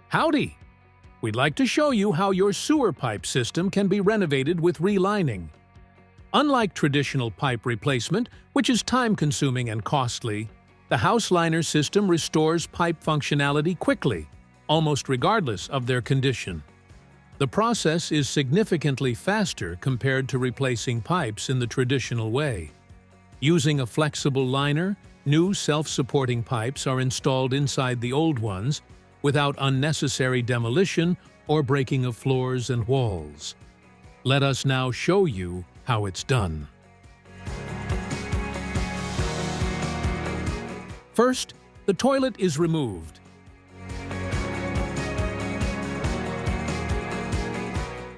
Howdy! We'd like to show you how your sewer pipe system can be renovated with relining. Unlike traditional pipe replacement, which is time-consuming and costly, the Houseliner system restores pipe functionality quickly, almost regardless of their condition. The process is significantly faster compared to replacing pipes in the traditional way. Using a flexible liner, new self-supporting pipes are installed inside the old ones without unnecessary demolition or breaking of floors and walls. Let us now show you how it's done. First, the toilet is removed.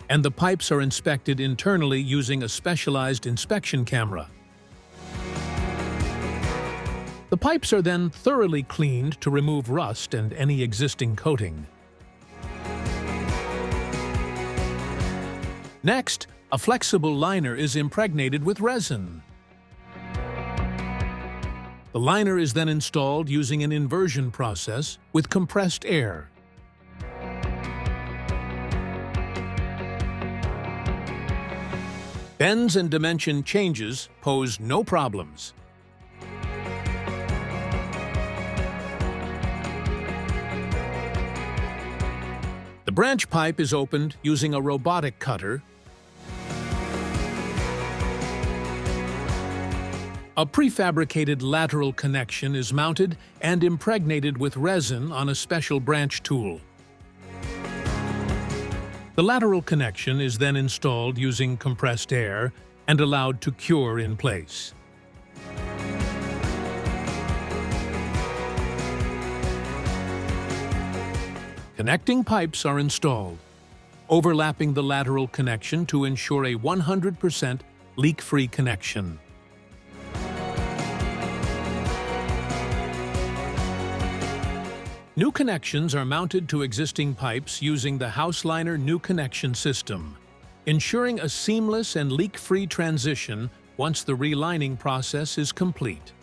And the pipes are inspected internally using a specialized inspection camera. The pipes are then thoroughly cleaned to remove rust and any existing coating. Next, a flexible liner is impregnated with resin. The liner is then installed using an inversion process with compressed air. Bends and dimension changes pose no problems. The branch pipe is opened using a robotic cutter. A prefabricated lateral connection is mounted and impregnated with resin on a special branch tool. The lateral connection is then installed using compressed air and allowed to cure in place. Connecting pipes are installed, overlapping the lateral connection to ensure a 100% leak-free connection. New connections are mounted to existing pipes using the Houseliner New Connection System, ensuring a seamless and leak-free transition once the relining process is complete.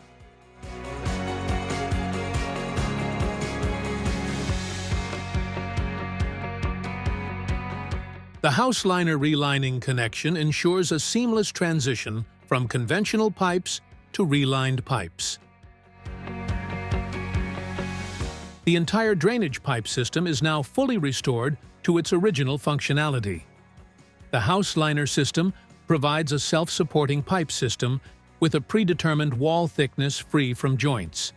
The Houseliner relining connection ensures a seamless transition from conventional pipes to relined pipes. The entire drainage pipe system is now fully restored to its original functionality. The Houseliner system provides a self-supporting pipe system with a predetermined wall thickness free from joints.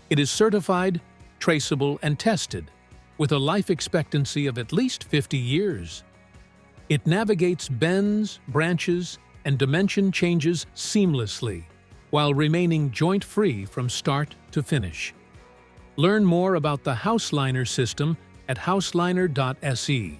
It is certified, traceable, and tested, with a life expectancy of at least 50 years. It navigates bends, branches, and dimension changes seamlessly, while remaining joint-free from start to finish. Learn more about the Houseliner system at houseliner.se.